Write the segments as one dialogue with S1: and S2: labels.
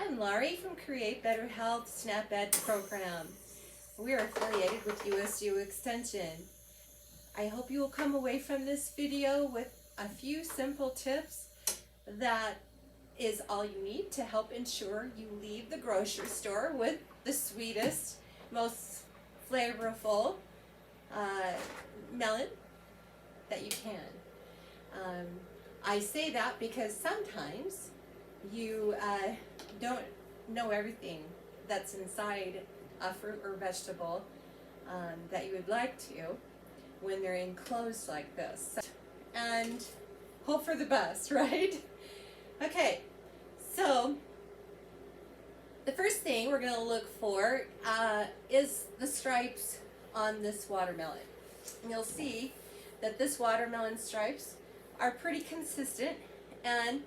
S1: I'm Laurie from Create Better Health SNAP Ed program. We are affiliated with USDA Extension. I hope you will come away from this video with a few simple tips that is all you need to help ensure you leave the grocery store with the sweetest, most flavorful melon that you can. I say that because sometimes you don't know everything that's inside a fruit or vegetable that you would like to when they're enclosed like this. And hope for the best, right? Okay, so the first thing we're going to look for is the stripes on this watermelon. And you'll see that this watermelon stripes are pretty consistent and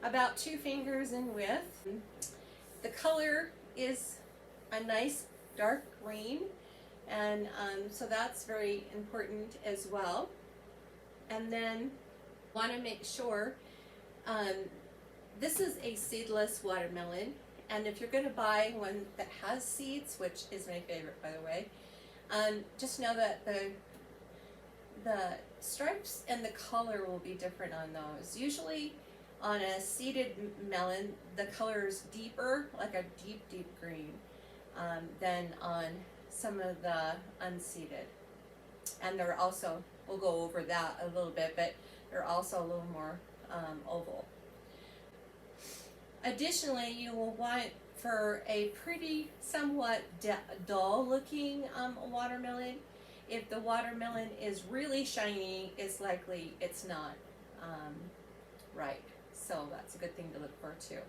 S1: about 2 fingers in width. The color is a nice dark green, and so that's very important as well. And then want to make sure this is a seedless watermelon, and if you're going to buy one that has seeds, which is my favorite by the way, just know that the stripes and the color will be different on those. Usually on a seeded melon, the color is deeper, like a deep green, than on some of the unseeded. And they're also, we'll go over that a little bit, but they're also a little more oval. Additionally, you will want, for a pretty, somewhat dull looking watermelon, if the watermelon is really shiny, it's likely it's not ripe. So that's a good thing to look for too.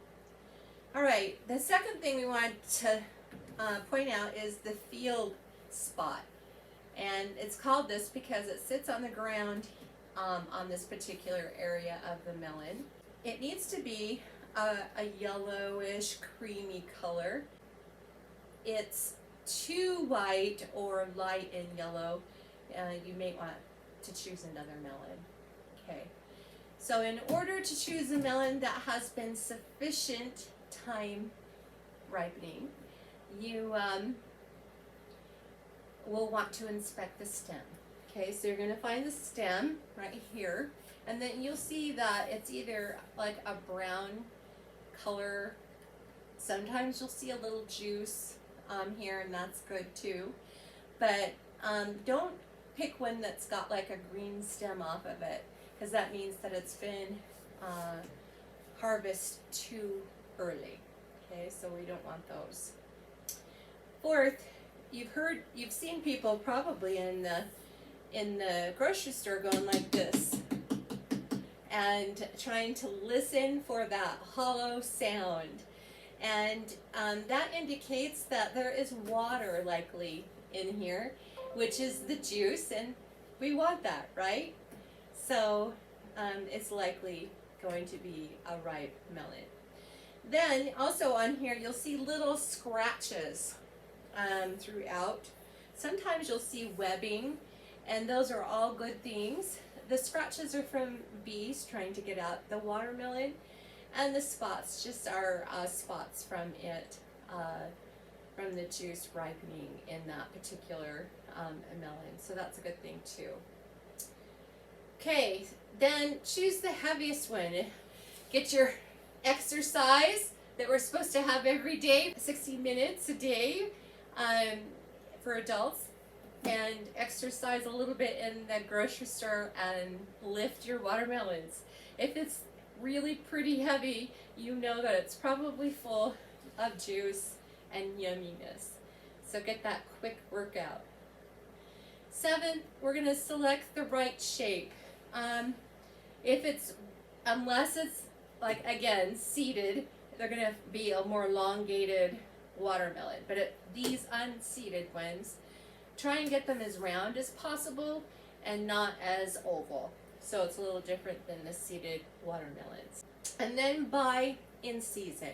S1: All right, the second thing we want to point out is the field spot. And it's called this because it sits on the ground on this particular area of the melon. It needs to be a yellowish, creamy color. It's too white or light in yellow, you may want to choose another melon. Okay, so in order to choose a melon that has been sufficient time ripening, you will want to inspect the stem. Okay, so you're going to find the stem right here, and then you'll see that it's either like a brown color. Sometimes you'll see a little juice here, and that's good too, but don't pick one that's got like a green stem off of it, because that means that it's been harvested too early. Okay, so we don't want those. Fourth, you've seen people probably in the grocery store going like this and trying to listen for that hollow sound. And that indicates that there is water likely in here, which is the juice, and we want that, right? So it's likely going to be a ripe melon. Then also on here you'll see little scratches throughout. Sometimes you'll see webbing, and those are all good things. The scratches are from bees trying to get out the watermelon, and the spots just are spots from it, from the juice ripening in that particular melon. So that's a good thing too. Okay, then choose the heaviest one. Get your exercise that we're supposed to have every day, 60 minutes a day for adults, and exercise a little bit in the grocery store and lift your watermelons. If it's really pretty heavy, you know that it's probably full of juice and yumminess. So get that quick workout. 7, we're going to select the right shape. Unless it's like, again, seeded, they're going to be a more elongated watermelon. But these unseeded ones, try and get them as round as possible and not as oval. So it's a little different than the seeded watermelons. And then buy in season.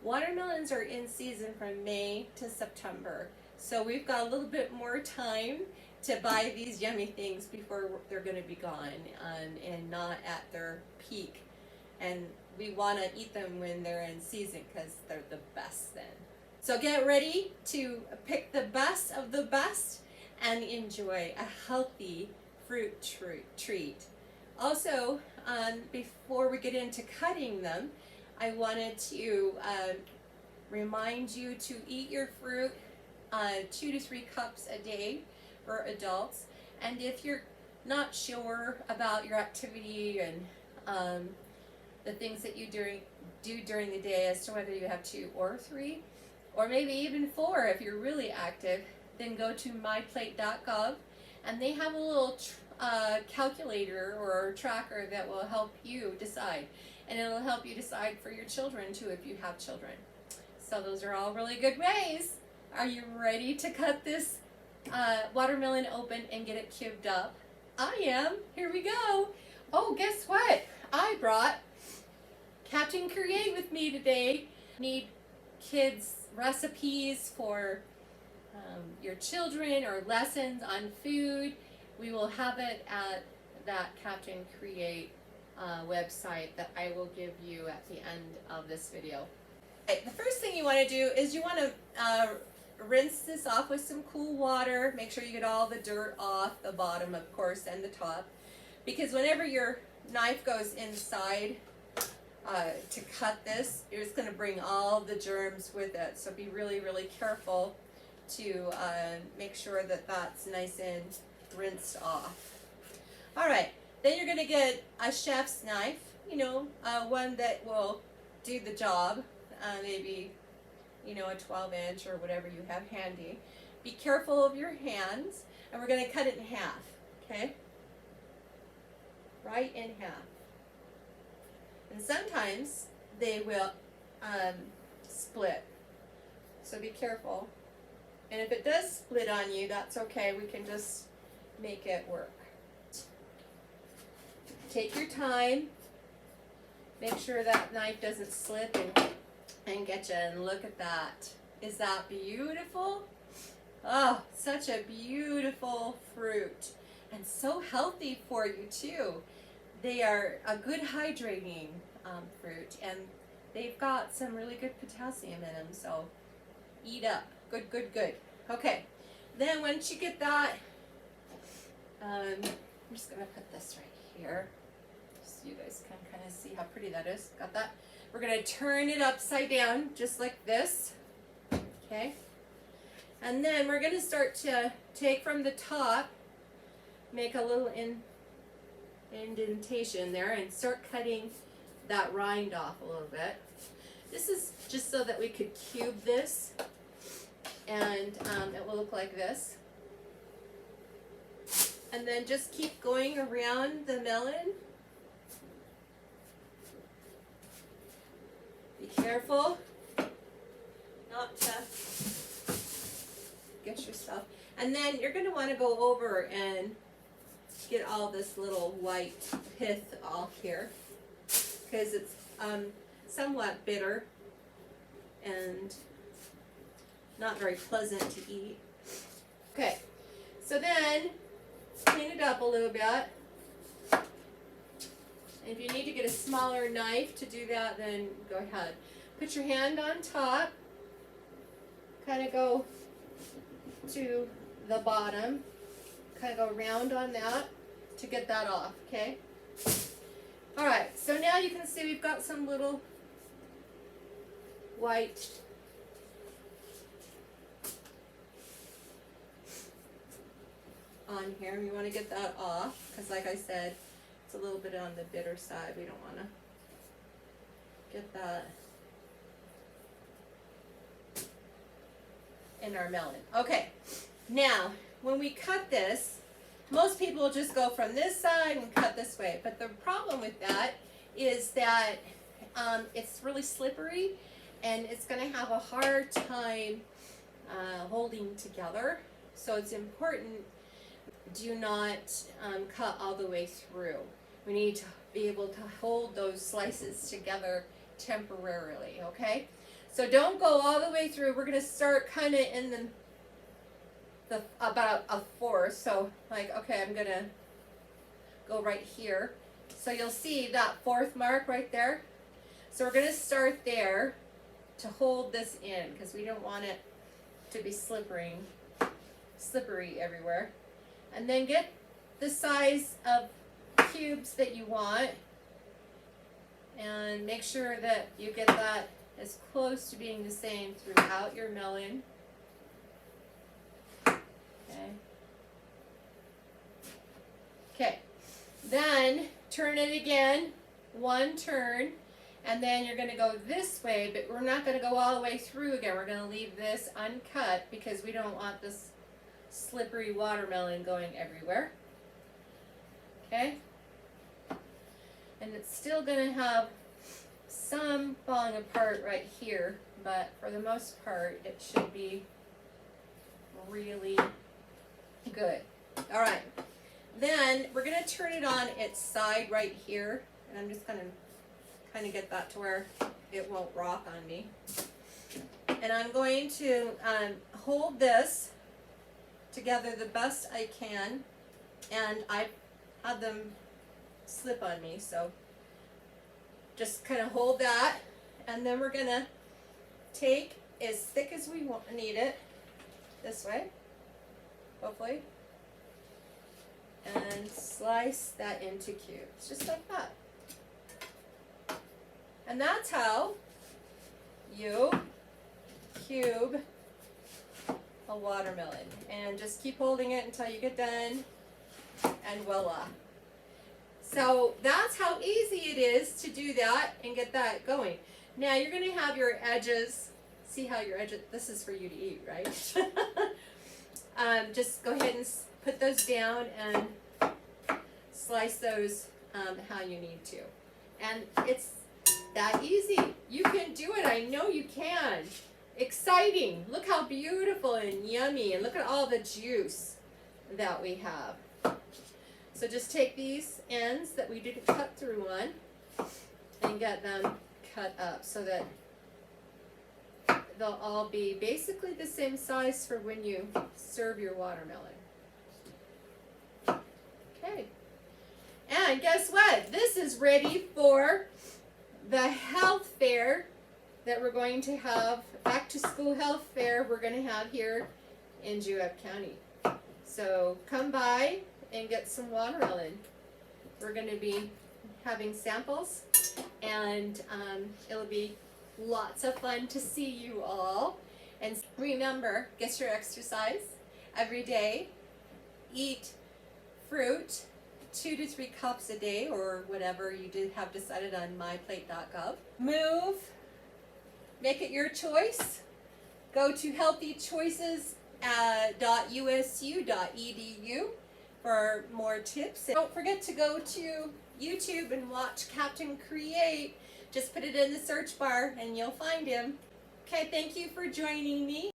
S1: Watermelons are in season from May to September. So we've got a little bit more time to buy these yummy things before they're going to be gone and not at their peak. And we want to eat them when they're in season because they're the best then. So get ready to pick the best of the best and enjoy a healthy fruit treat. Also, before we get into cutting them, I wanted to remind you to eat your fruit 2 to 3 cups a day for adults. And if you're not sure about your activity and the things that you do during the day as to whether you have 2 or 3, or maybe even 4 if you're really active, then go to myplate.gov, and they have a little calculator or tracker that will help you decide, and it'll help you decide for your children too if you have children. So those are all really good ways. Are you ready to cut this watermelon open and get it cubed up? I am. Here we go. Oh, guess what? I brought Captain Create with me today. Need kids recipes for your children or lessons on food. We will have it at that Captain Create website that I will give you at the end of this video. Okay, the first thing you want to do is you want to rinse this off with some cool water. Make sure you get all the dirt off the bottom, of course, and the top, because whenever your knife goes inside to cut this, you're just going to bring all the germs with it. So be really, really careful to make sure that that's nice and rinsed off. All right, then you're going to get a chef's knife, you know, one that will do the job, maybe, you know, a 12-inch or whatever you have handy. Be careful of your hands, and we're going to cut it in half, okay? Right in half. And sometimes they will split, so be careful. And if it does split on you, that's okay. We can just make it work. Take your time. Make sure that knife doesn't slip and get you. And look at that. Is that beautiful? Oh, such a beautiful fruit. And so healthy for you too. They are a good hydrating fruit, and they've got some really good potassium in them, so eat up. Good, good, good. Okay, then once you get that, I'm just going to put this right here so you guys can kind of see how pretty that is. Got that? We're going to turn it upside down just like this, okay? And then we're going to start to take from the top, make a little indentation there, and start cutting that rind off a little bit. This is just so that we could cube this, and it will look like this. And then just keep going around the melon. Be careful not to get yourself. And then you're going to want to go over and get all this little white pith off here, because it's somewhat bitter and not very pleasant to eat. Okay, so then clean it up a little bit. And if you need to get a smaller knife to do that, then go ahead. Put your hand on top, kind of go to the bottom, kind of go round on that to get that off, okay? All right, so now you can see we've got some little white on here. We want to get that off because, like I said, it's a little bit on the bitter side. We don't want to get that in our melon. Okay, now when we cut this, most people just go from this side and cut this way, but the problem with that is that it's really slippery and it's going to have a hard time holding together. So it's important, do not cut all the way through. We need to be able to hold those slices together temporarily, okay? So don't go all the way through. We're going to start kind of in the about a fourth. So like, okay, I'm going to go right here. So you'll see that fourth mark right there. So we're going to start there to hold this in because we don't want it to be slippery everywhere. And then get the size of cubes that you want and make sure that you get that as close to being the same throughout your melon. Okay, then turn it again, one turn, and then you're going to go this way, but we're not going to go all the way through again. We're going to leave this uncut because we don't want this slippery watermelon going everywhere. Okay, and it's still going to have some falling apart right here, but for the most part it should be really good. All right, then we're going to turn it on its side right here, and I'm just going to kind of get that to where it won't rock on me. And I'm going to hold this together the best I can, and I had them slip on me, so just kind of hold that, and then we're going to take as thick as we need it this way, hopefully, and slice that into cubes, just like that. And that's how you cube a watermelon. And just keep holding it until you get done, and voila. So that's how easy it is to do that and get that going. Now you're going to have your edges. See how your edges, this is for you to eat, right? Just go ahead and put those down and slice those how you need to. And it's that easy. You can do it. I know you can. Exciting. Look how beautiful and yummy, and look at all the juice that we have. So just take these ends that we didn't cut through on and get them cut up so that they'll all be basically the same size for when you serve your watermelon. Okay. And guess what? This is ready for the health fair that we're going to have, back to school health fair we're going to have here in Juab County. So come by and get some watermelon. We're going to be having samples, and it'll be lots of fun to see you all. And remember, get your exercise every day. Eat fruit 2 to 3 cups a day, or whatever you did have decided on myplate.gov. Move. Make it your choice. Go to healthychoices.usu.edu for more tips. And don't forget to go to YouTube and watch Captain Create. Just put it in the search bar and you'll find him. Okay, thank you for joining me.